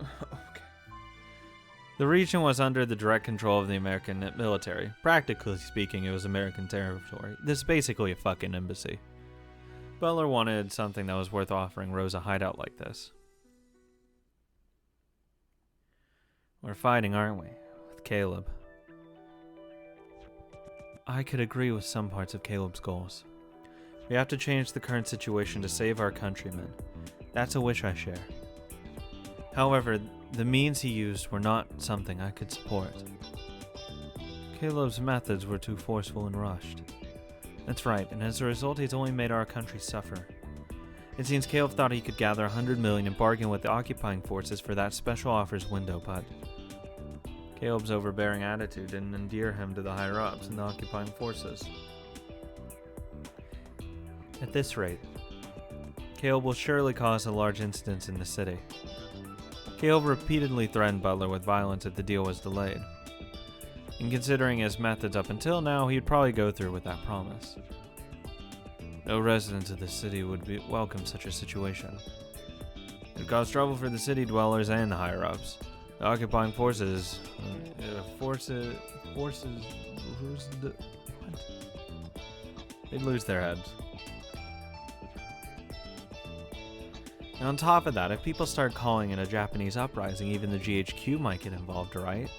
Okay. The region was under the direct control of the American military. Practically speaking, it was American territory. This is basically a fucking embassy. Butler wanted something that was worth offering Rose a hideout like this. We're fighting, aren't we? With Caleb. I could agree with some parts of Caleb's goals. We have to change the current situation to save our countrymen. That's a wish I share. However, the means he used were not something I could support. Caleb's methods were too forceful and rushed. That's right, and as a result, he's only made our country suffer. It seems Caleb thought he could gather 100 million and bargain with the occupying forces for that special offers window, but Caleb's overbearing attitude didn't endear him to the higher-ups and the occupying forces. At this rate, Caleb will surely cause a large incident in the city. Caleb repeatedly threatened Butler with violence if the deal was delayed. And considering his methods up until now, he'd probably go through with that promise. No residents of the city would welcome such a situation. It would cause trouble for the city dwellers and the higher-ups. The occupying forces... what? They'd lose their heads. And on top of that, if people start calling it a Japanese uprising, even the GHQ might get involved, right?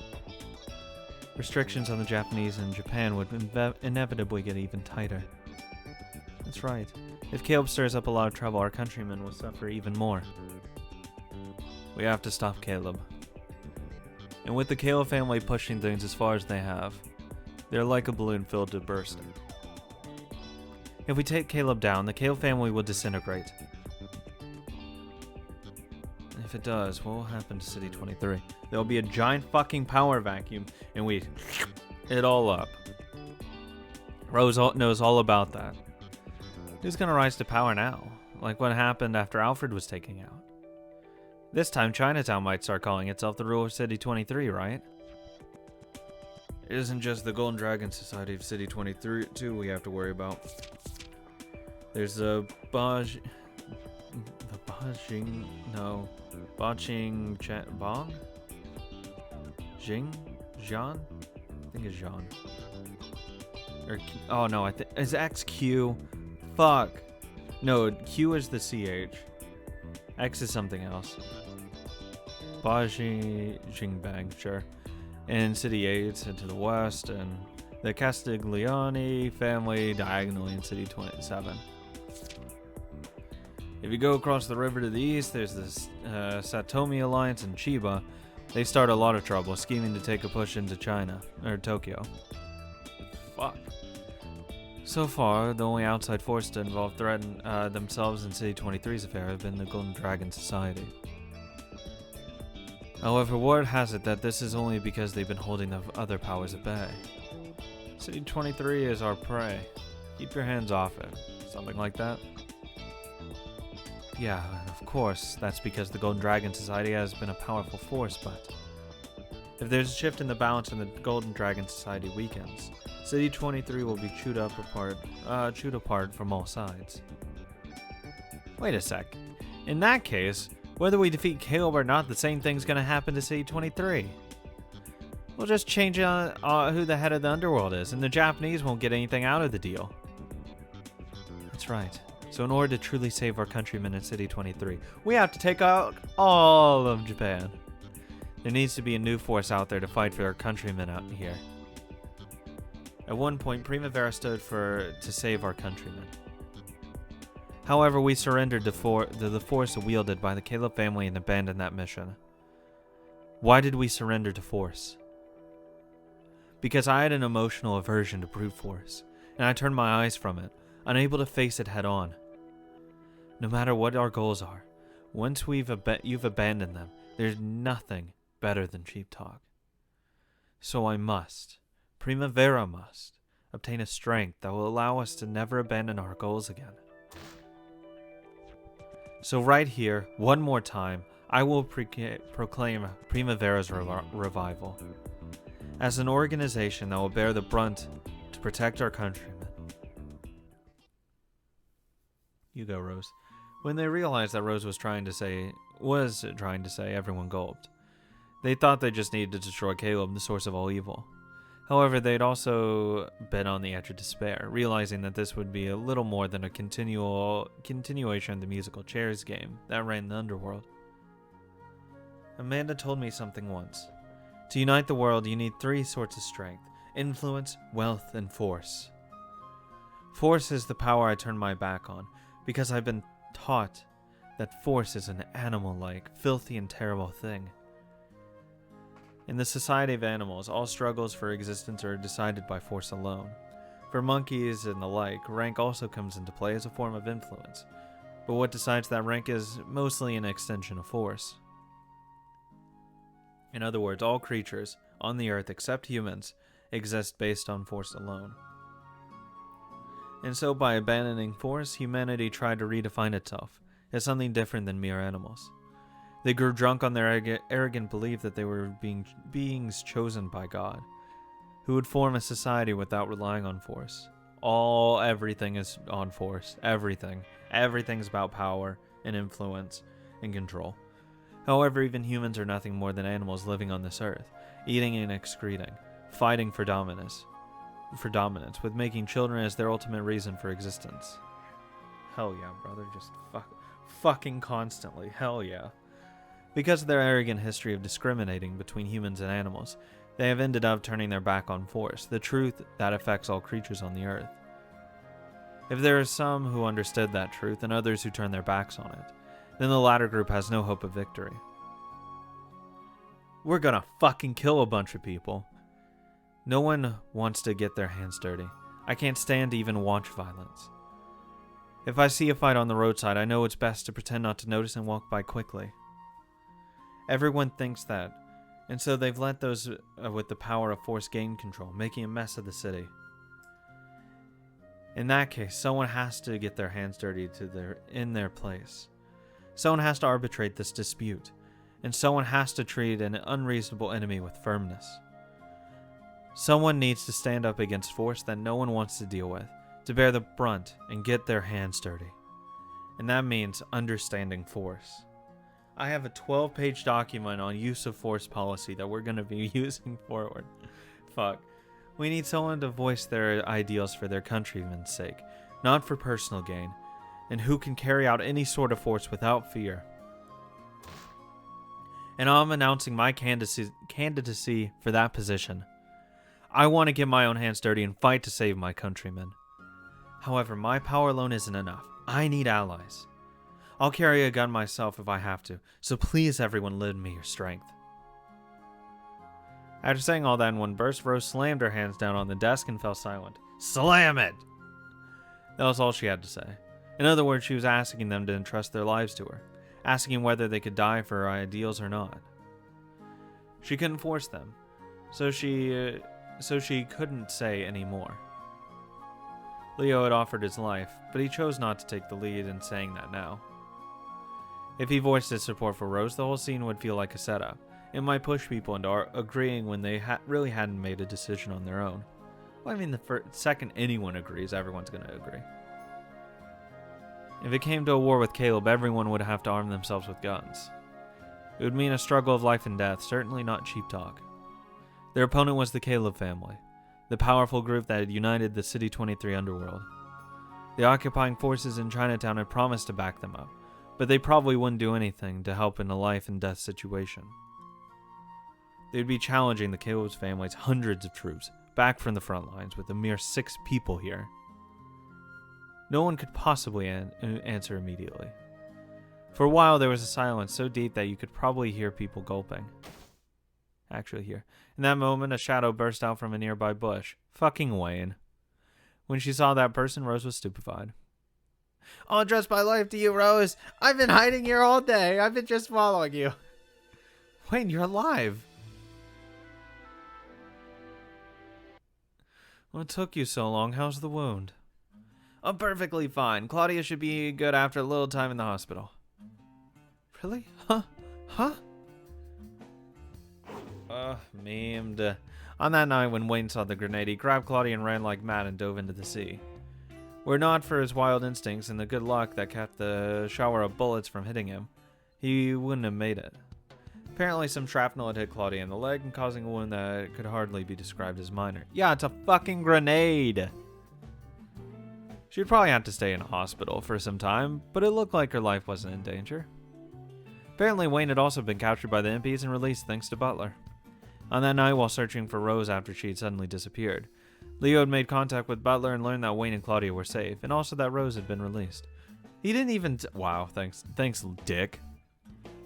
Restrictions on the Japanese in Japan would inevitably get even tighter. That's right. If Caleb stirs up a lot of trouble, our countrymen will suffer even more. We have to stop Caleb. And with the Caleb family pushing things as far as they have, they're like a balloon filled to bursting. If we take Caleb down, the Caleb family will disintegrate. If it does, what will happen to City 23? There'll be a giant fucking power vacuum, and we it all up. Rose knows all about that. Who's gonna rise to power now? Like what happened after Alfred was taken out. This time, Chinatown might start calling itself the ruler of City 23, right? It isn't just the Golden Dragon Society of City 23 too we have to worry about. There's the Bajing, Bong? Jean? I think it's Jean. Oh no, I think is XQ. Fuck. No, Q is the CH. X is something else. Jingbang, sure. And City 8 and to the west, and the Castiglione family diagonally in City 27. If you go across the river to the east, there's this Satomi Alliance in Chiba. They start a lot of trouble, scheming to take a push into China, or Tokyo. Fuck. So far, the only outside force to threaten themselves in City 23's affair have been the Golden Dragon Society. However, word has it that this is only because they've been holding the other powers at bay. City 23 is our prey. Keep your hands off it. Something like that? Yeah, and of course, that's because the Golden Dragon Society has been a powerful force, but if there's a shift in the balance and the Golden Dragon Society weakens, City 23 will be chewed apart from all sides. Wait a sec. In that case, whether we defeat Caleb or not, the same thing's gonna happen to City 23. We'll just change who the head of the underworld is, and the Japanese won't get anything out of the deal. That's right. So in order to truly save our countrymen in City 23, we have to take out all of Japan. There needs to be a new force out there to fight for our countrymen out here. At one point, Primavera stood to save our countrymen. However, we surrendered to the force wielded by the Caleb family and abandoned that mission. Why did we surrender to force? Because I had an emotional aversion to brute force, and I turned my eyes from it, unable to face it head on. No matter what our goals are, once you've abandoned them, there's nothing better than cheap talk. So Primavera must, obtain a strength that will allow us to never abandon our goals again. So right here, one more time, I will proclaim Primavera's revival as an organization that will bear the brunt to protect our countrymen. You go, Rose. When they realized that Rose was trying to say trying to say, everyone gulped. They thought they just needed to destroy Caleb, the source of all evil. However, they'd also been on the edge of despair, realizing that this would be a little more than a continuation of the musical chairs game that ran the underworld. Amanda told me something once. To unite the world, you need 3 sorts of strength: influence, wealth, and force. Force is the power I turn my back on, because I've been taught that force is an animal-like, filthy, and terrible thing. In the society of animals, all struggles for existence are decided by force alone. For monkeys and the like, rank also comes into play as a form of influence, but what decides that rank is mostly an extension of force. In other words, all creatures on the earth except humans exist based on force alone. And so by abandoning force, humanity tried to redefine itself as something different than mere animals. They grew drunk on their arrogant belief that they were beings chosen by God, who would form a society without relying on force. Everything is on force. Everything. Everything's about power and influence and control. However, even humans are nothing more than animals living on this earth, eating and excreting, fighting for dominance, with making children as their ultimate reason for existence. Hell yeah, brother. Just fucking constantly. Hell yeah. Because of their arrogant history of discriminating between humans and animals, they have ended up turning their back on force, the truth that affects all creatures on the earth. If there are some who understood that truth and others who turn their backs on it, then the latter group has no hope of victory. We're gonna fucking kill a bunch of people. No one wants to get their hands dirty. I can't stand to even watch violence. If I see a fight on the roadside, I know it's best to pretend not to notice and walk by quickly. Everyone thinks that, and so they've let those with the power of force gain control, making a mess of the city. In that case, someone has to get their hands dirty in their place. Someone has to arbitrate this dispute, and someone has to treat an unreasonable enemy with firmness. Someone needs to stand up against force that no one wants to deal with, to bear the brunt and get their hands dirty. And that means understanding force. I have a 12-page document on use of force policy that we're going to be using forward. Fuck. We need someone to voice their ideals for their countrymen's sake, not for personal gain, and who can carry out any sort of force without fear. And I'm announcing my candidacy for that position. I want to get my own hands dirty and fight to save my countrymen. However, my power alone isn't enough. I need allies. I'll carry a gun myself if I have to, so please everyone lend me your strength. After saying all that in one burst, Rose slammed her hands down on the desk and fell silent. Slam it! That was all she had to say. In other words, she was asking them to entrust their lives to her, asking whether they could die for her ideals or not. She couldn't force them, so she couldn't say any more. Leo had offered his life, but he chose not to take the lead in saying that now. If he voiced his support for Rose, the whole scene would feel like a setup. It might push people into agreeing when they really hadn't made a decision on their own. Well, I mean, the second anyone agrees, everyone's going to agree. If it came to a war with Caleb, everyone would have to arm themselves with guns. It would mean a struggle of life and death, certainly not cheap talk. Their opponent was the Caleb family, the powerful group that had united the City 23 underworld. The occupying forces in Chinatown had promised to back them up, but they probably wouldn't do anything to help in a life and death situation. They'd be challenging the Caleb's family's hundreds of troops back from the front lines with a mere 6 people here. No one could possibly answer immediately. For a while there was a silence so deep that you could probably hear people gulping. Actually here. In that moment, a shadow burst out from a nearby bush. Fucking Wayne. When she saw that person, Rose was stupefied. I'll entrust my life to you, Rose. I've been hiding here all day. I've been just following you. Wayne, you're alive. What took you so long? How's the wound? I'm perfectly fine. Claudia should be good after a little time in the hospital. Really? Huh? Memed. On that night when Wayne saw the grenade, he grabbed Claudia and ran like mad and dove into the sea. Were it not for his wild instincts and the good luck that kept the shower of bullets from hitting him, he wouldn't have made it. Apparently some shrapnel had hit Claudia in the leg and causing a wound that could hardly be described as minor. Yeah, it's a fucking grenade! She'd probably have to stay in a hospital for some time, but it looked like her life wasn't in danger. Apparently Wayne had also been captured by the impis and released thanks to Butler. On that night, while searching for Rose after she had suddenly disappeared, Leo had made contact with Butler and learned that Wayne and Claudia were safe, and also that Rose had been released. He didn't even wow, thanks, dick.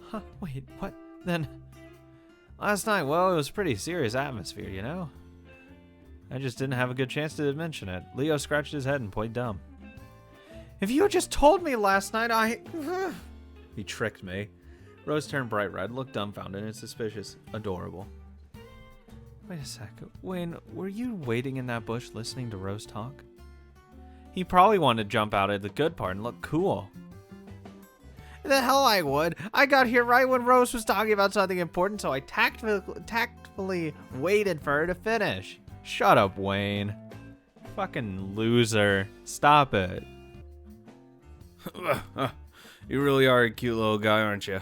Huh, wait, what? Then, last night, well, it was a pretty serious atmosphere, you know? I just didn't have a good chance to mention it. Leo scratched his head and played dumb. If you had just told me last night, He tricked me. Rose turned bright red, looked dumbfounded and suspicious. Adorable. Wait a sec. Wayne, were you waiting in that bush listening to Rose talk? He probably wanted to jump out at the good part and look cool. The hell I would. I got here right when Rose was talking about something important, so I tactfully waited for her to finish. Shut up, Wayne. Fucking loser. Stop it. You really are a cute little guy, aren't you?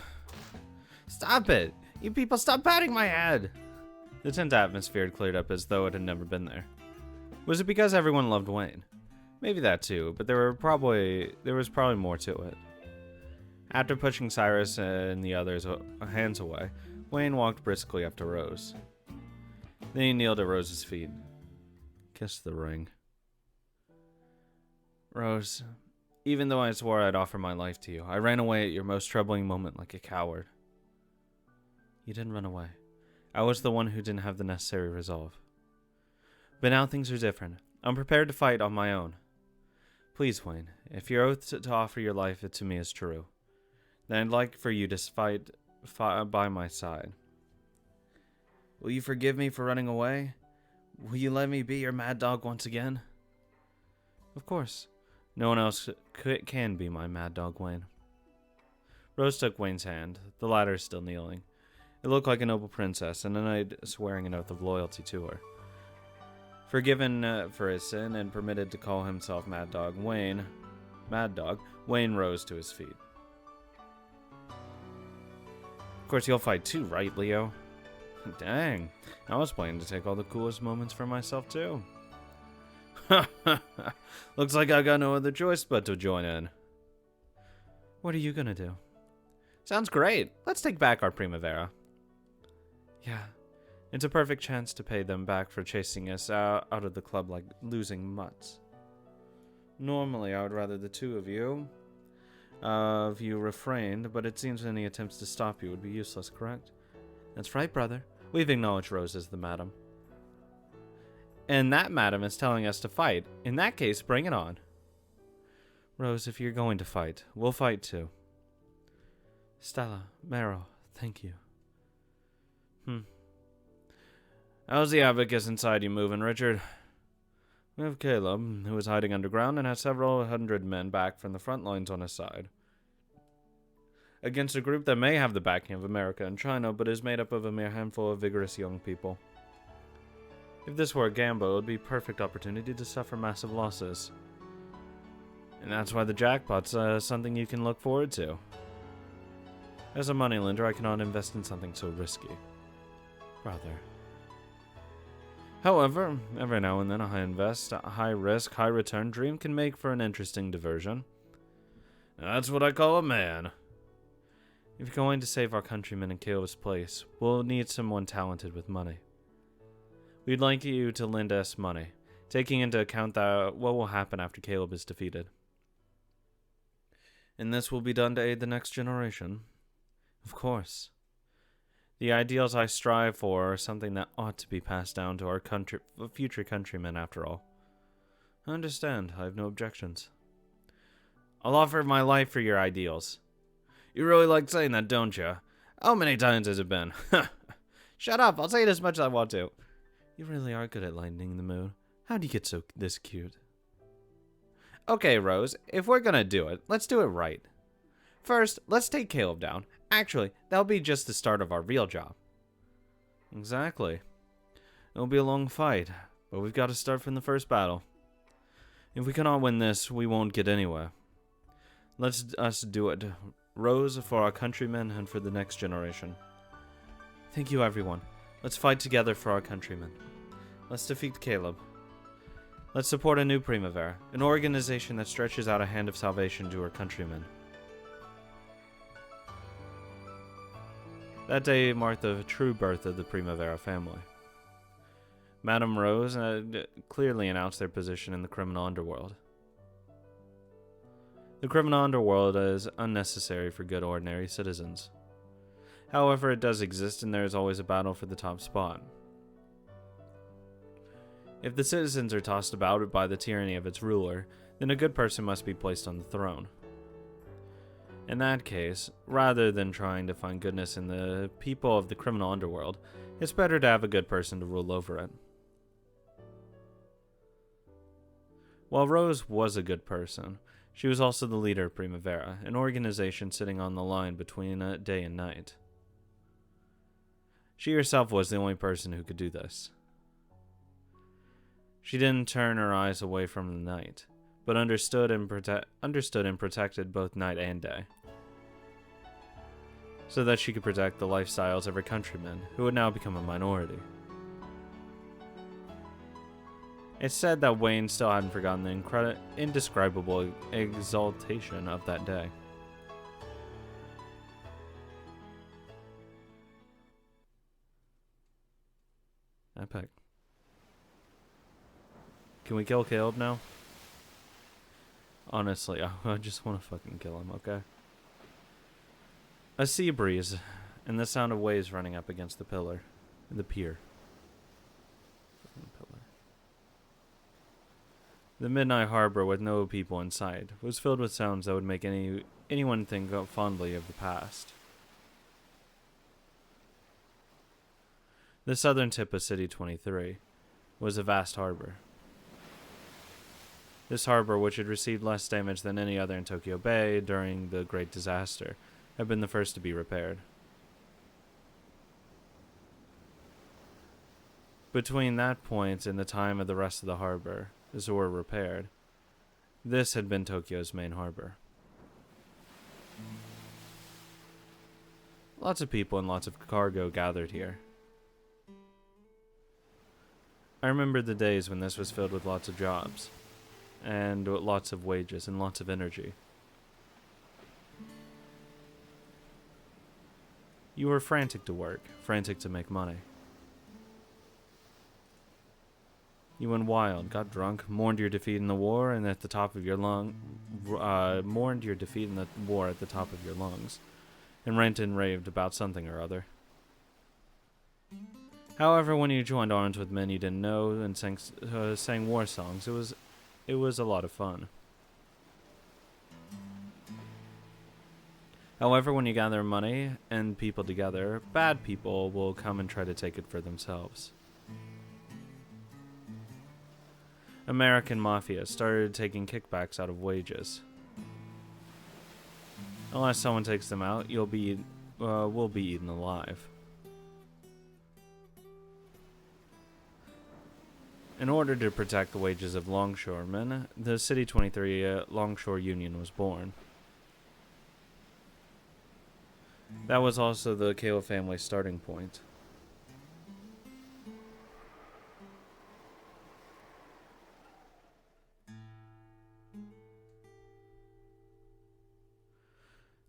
Stop it. You people stop patting my head. The tense atmosphere had cleared up as though it had never been there. Was it because everyone loved Wayne? Maybe that too, but there was probably more to it. After pushing Cyrus and the others' hands away, Wayne walked briskly up to Rose. Then he kneeled at Rose's feet. Kissed the ring. Rose, even though I swore I'd offer my life to you, I ran away at your most troubling moment like a coward. You didn't run away. I was the one who didn't have the necessary resolve. But now things are different. I'm prepared to fight on my own. Please, Wayne, if your oath to offer your life to me is true, then I'd like for you to fight by my side. Will you forgive me for running away? Will you let me be your mad dog once again? Of course. No one else can be my mad dog, Wayne. Rose took Wayne's hand, the latter still kneeling. It looked like a noble princess, and a knight swearing an oath of loyalty to her. Forgiven for his sin and permitted to call himself Mad Dog, Wayne rose to his feet. Of course, you'll fight too, right, Leo? Dang, I was planning to take all the coolest moments for myself, too. Looks like I got no other choice but to join in. What are you gonna do? Sounds great. Let's take back our Primavera. Yeah, it's a perfect chance to pay them back for chasing us out of the club like losing mutts. Normally, I would rather the two of you refrained, but it seems any attempts to stop you would be useless, correct? That's right, brother. We've acknowledged Rose as the madam. And that madam is telling us to fight. In that case, bring it on. Rose, if you're going to fight, we'll fight too. Stella, Meryl, thank you. How's the abacus inside you moving, Richard? We have Caleb, who is hiding underground and has several hundred men back from the front lines on his side. Against a group that may have the backing of America and China, but is made up of a mere handful of vigorous young people. If this were a gamble, it would be a perfect opportunity to suffer massive losses. And that's why the jackpot's something you can look forward to. As a moneylender, I cannot invest in something so risky. Brother. However, every now and then a high risk, high return dream can make for an interesting diversion. That's what I call a man. If you're going to save our countrymen in Caleb's place, we'll need someone talented with money. We'd like you to lend us money, taking into account that what will happen after Caleb is defeated. And this will be done to aid the next generation. Of course. The ideals I strive for are something that ought to be passed down to our future countrymen, after all. I understand. I have no objections. I'll offer my life for your ideals. You really like saying that, don't you? How many times has it been? Shut up. I'll say it as much as I want to. You really are good at lightening the mood. How'd you get this cute? Okay, Rose. If we're gonna do it, let's do it right. First, let's take Caleb down. Actually, that'll be just the start of our real job. Exactly. It'll be a long fight, but we've got to start from the first battle. If we cannot win this, we won't get anywhere. Let us do it Rose, for our countrymen, and for the next generation. Thank you, everyone. Let's fight together for our countrymen. Let's defeat Caleb. Let's support a new Primavera, an organization that stretches out a hand of salvation to our countrymen. That day marked the true birth of the Primavera family. Madame Rose clearly announced their position in the criminal underworld. The criminal underworld is unnecessary for good ordinary citizens. However, it does exist, and there is always a battle for the top spot. If the citizens are tossed about by the tyranny of its ruler, then a good person must be placed on the throne. In that case, rather than trying to find goodness in the people of the criminal underworld, it's better to have a good person to rule over it. While Rose was a good person, she was also the leader of Primavera, an organization sitting on the line between day and night. She herself was the only person who could do this. She didn't turn her eyes away from the night, but understood and protected both night and day, so that she could protect the lifestyles of her countrymen, who would now become a minority. It's said that Wayne still hadn't forgotten the indescribable exaltation of that day. Epic. Can we kill Caleb now? Honestly, I just want to fucking kill him, okay? A sea breeze, and the sound of waves running up against the pier. The midnight harbor, with no people in sight, was filled with sounds that would make anyone think fondly of the past. The southern tip of City 23 was a vast harbor. This harbor, which had received less damage than any other in Tokyo Bay during the Great Disaster, had been the first to be repaired. Between that point and the time of the rest of the harbor, were repaired, this had been Tokyo's main harbor. Lots of people and lots of cargo gathered here. I remember the days when this was filled with lots of jobs, and lots of wages and lots of energy. You were frantic to work, frantic to make money. You went wild, got drunk, mourned your defeat in the war, and at the top of your mourned your defeat in the war at the top of your lungs, and ranted and raved about something or other. However, when you joined arms with men you didn't know and sang war songs, it was a lot of fun. However, when you gather money and people together, bad people will come and try to take it for themselves. American mafia started taking kickbacks out of wages. Unless someone takes them out, we'll be eaten alive. In order to protect the wages of longshoremen, the City 23 Longshore Union was born. That was also the Caleb family's starting point.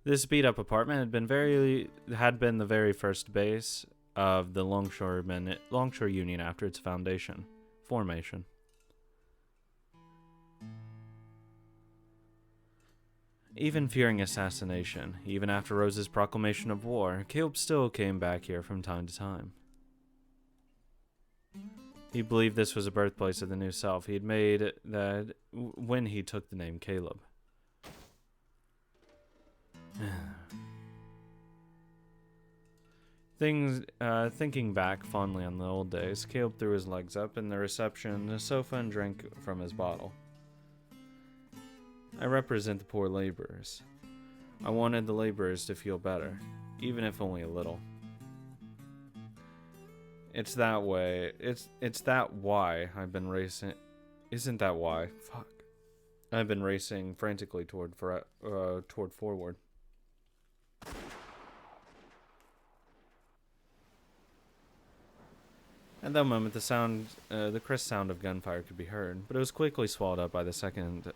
This beat-up apartment had been the very first base of the Longshore Union after its formation. Even fearing assassination, even after Rose's proclamation of war, Caleb still came back here from time to time. He believed this was a birthplace of the new self he had made that when he took the name Caleb. Thinking back fondly on the old days, Caleb threw his legs up in the reception sofa and drank from his bottle. I represent the poor laborers. I wanted the laborers to feel better, even if only a little. It's that way. It's that why I've been racing. Isn't that why? Fuck. I've been racing frantically toward forward. At that moment, the crisp sound of gunfire could be heard, but it was quickly swallowed up by the sound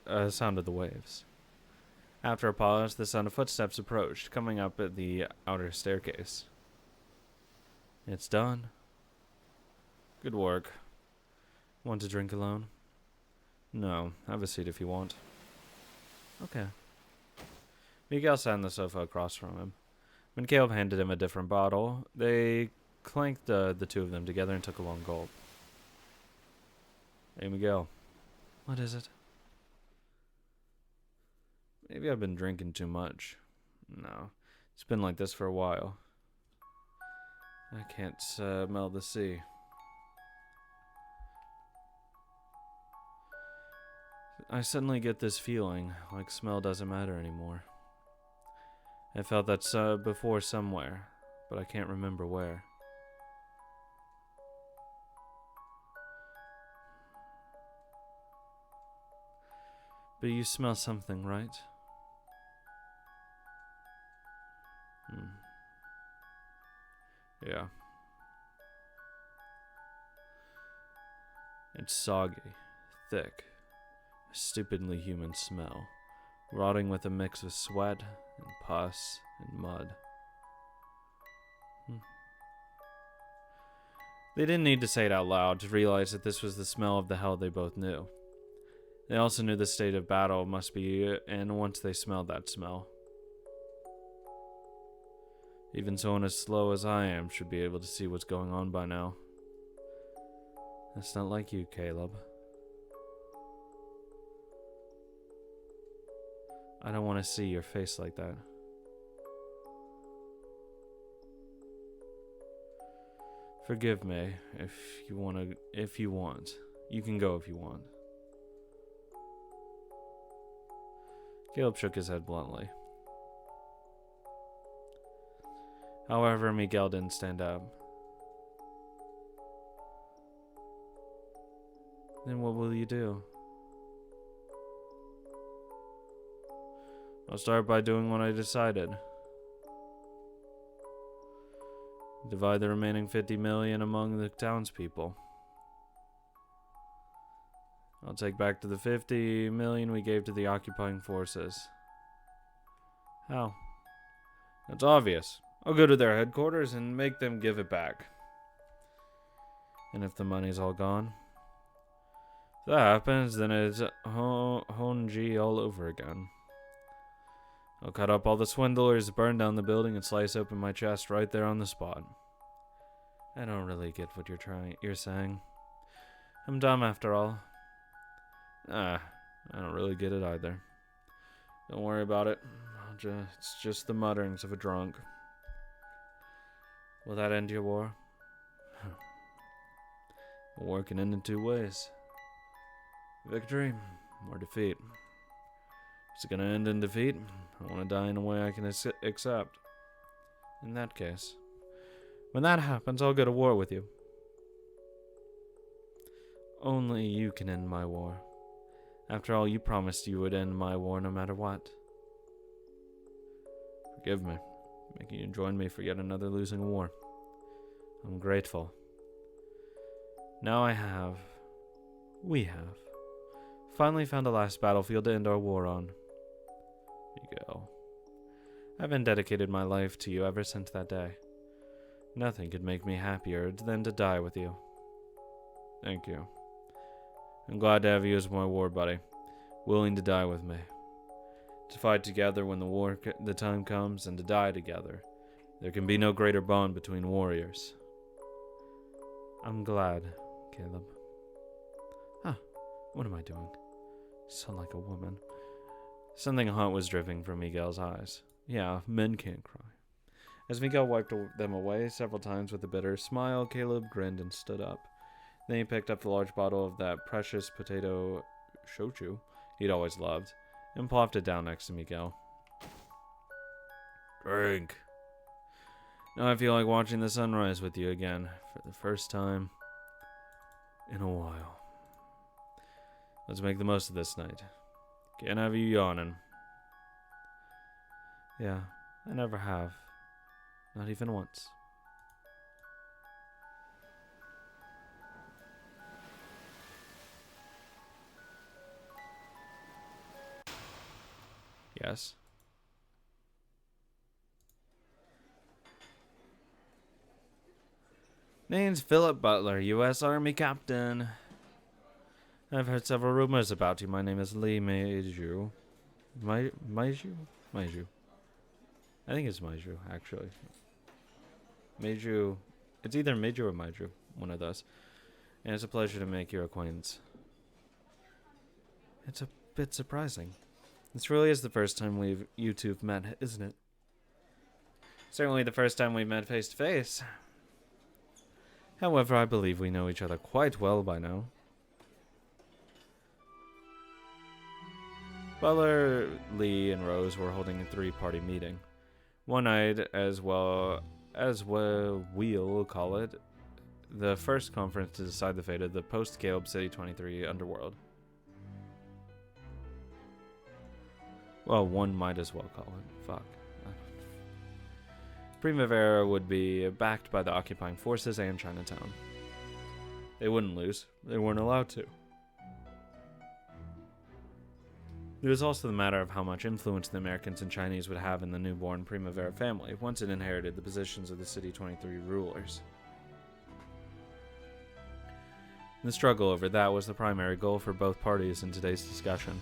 of the waves. After a pause, the sound of footsteps approached, coming up at the outer staircase. It's done. Good work. Want to drink alone? No, have a seat if you want. Okay. Miguel sat on the sofa across from him. When Caleb handed him a different bottle, they clanked the two of them together and took a long gulp. Hey, Miguel. What is it? Maybe I've been drinking too much. No, it's been like this for a while. I can't smell the sea. I suddenly get this feeling like smell doesn't matter anymore. I felt that before somewhere, but I can't remember where. But you smell something, right? Yeah. It's soggy, thick, a stupidly human smell, rotting with a mix of sweat and pus and mud. They didn't need to say it out loud to realize that this was the smell of the hell they both knew. They also knew the state of battle must be in once they smelled that smell. Even someone as slow as I am should be able to see what's going on by now. That's not like you, Caleb. I don't want to see your face like that. Forgive me if you want. You can go if you want. Caleb shook his head bluntly. However, Miguel didn't stand up. Then what will you do? I'll start by doing what I decided. Divide the remaining 50 million among the townspeople. I'll take back to the 50 million we gave to the occupying forces. How? That's obvious. I'll go to their headquarters and make them give it back. And if the money's all gone? If that happens, then it's Honji all over again. I'll cut up all the swindlers, burn down the building, and slice open my chest right there on the spot. I don't really get what you're saying. I'm dumb after all. I don't really get it either. Don't worry about it. It's just the mutterings of a drunk. Will that end your war? A war can end in two ways. Victory or defeat. If it's gonna end in defeat, I want to die in a way I can accept. In that case, when that happens, I'll go to war with you. Only you can end my war. After all, you promised you would end my war no matter what. Forgive me, making you join me for yet another losing war. I'm grateful. Now we have, finally found a last battlefield to end our war on. Miguel, I've been dedicated my life to you ever since that day. Nothing could make me happier than to die with you. Thank you. I'm glad to have you as my war buddy, willing to die with me. To fight together when the time comes, and to die together. There can be no greater bond between warriors. I'm glad, Caleb. What am I doing? Sound like a woman. Something hot was dripping from Miguel's eyes. Yeah, men can't cry. As Miguel wiped them away several times with a bitter smile, Caleb grinned and stood up. Then he picked up the large bottle of that precious potato shochu he'd always loved, and plopped it down next to Miguel. Drink. Now I feel like watching the sunrise with you again, for the first time in a while. Let's make the most of this night. Can't have you yawning. Yeah, I never have. Not even once. Yes. Name's Philip Butler, U.S. Army Captain. I've heard several rumors about you. My name is Lee Meiju. Meiju? Meiju. I think it's Meiju, actually. Meiju. It's either Meiju or Meiju. One of those. And it's a pleasure to make your acquaintance. It's a bit surprising. This really is the first time you two have met, isn't it? Certainly the first time we've met face to face. However, I believe we know each other quite well by now. Butler, Lee, and Rose were holding a three-party meeting. One night, as we'll call it, the first conference to decide the fate of the post-Caleb City 23 underworld. Well, one might as well call it. Fuck. Primavera would be backed by the occupying forces and Chinatown. They wouldn't lose. They weren't allowed to. There was also the matter of how much influence the Americans and Chinese would have in the newborn Primavera family once it inherited the positions of the City 23 rulers. The struggle over that was the primary goal for both parties in today's discussion.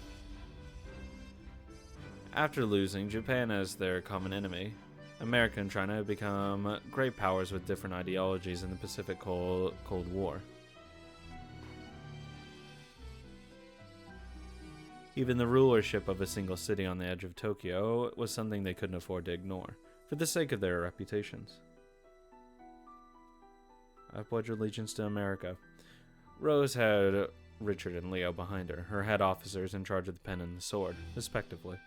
After losing Japan as their common enemy, America and China have become great powers with different ideologies in the Pacific Cold War. Even the rulership of a single city on the edge of Tokyo was something they couldn't afford to ignore, for the sake of their reputations. I pledge allegiance to America. Rose had Richard and Leo behind her, her head officers in charge of the pen and the sword, respectively.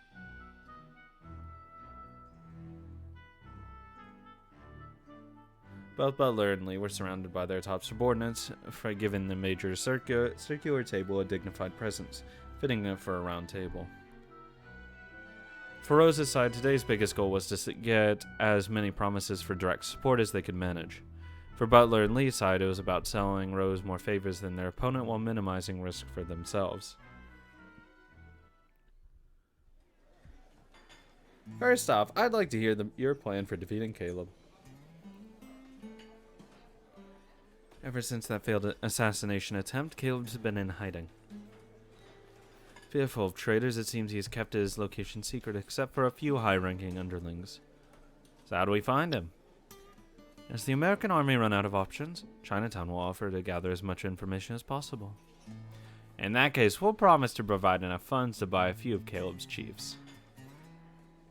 Both Butler and Lee were surrounded by their top subordinates, giving the major circular table a dignified presence, fitting for a round table. For Rose's side, today's biggest goal was to get as many promises for direct support as they could manage. For Butler and Lee's side, it was about selling Rose more favors than their opponent while minimizing risk for themselves. First off, I'd like to hear your plan for defeating Caleb. Ever since that failed assassination attempt, Caleb's been in hiding. Fearful of traitors, it seems he has kept his location secret except for a few high-ranking underlings. So how do we find him? As the American army run out of options, Chinatown will offer to gather as much information as possible. In that case, we'll promise to provide enough funds to buy a few of Caleb's chiefs.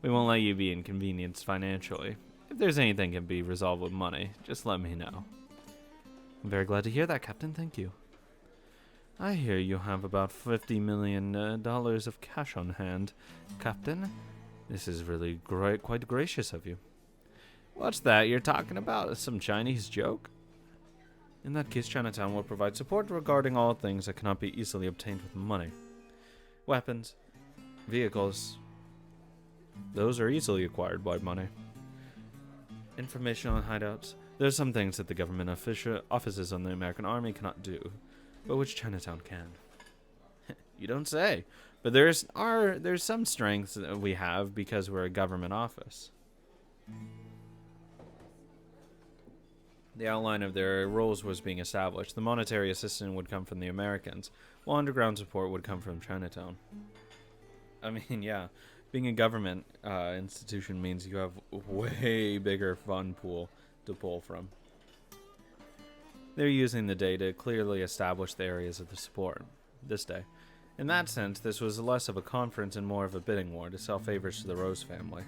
We won't let you be inconvenienced financially. If there's anything can be resolved with money, just let me know. I'm very glad to hear that, Captain. Thank you. I hear you have about $50 million of cash on hand, Captain. This is really quite gracious of you. What's that you're talking about? Some Chinese joke? In that case, Chinatown will provide support regarding all things that cannot be easily obtained with money. Weapons, vehicles, those are easily acquired by money. Information on hideouts. There are some things that the government offices on the American Army cannot do, but which Chinatown can. You don't say. But there's some strengths that we have because we're a government office. The outline of their roles was being established. The monetary assistance would come from the Americans, while underground support would come from Chinatown. I mean, yeah, being a government institution means you have a way bigger fund pool to pull from. They're using the day to clearly establish the areas of the support this day. In that sense, this was less of a conference and more of a bidding war to sell favors to the Rose family.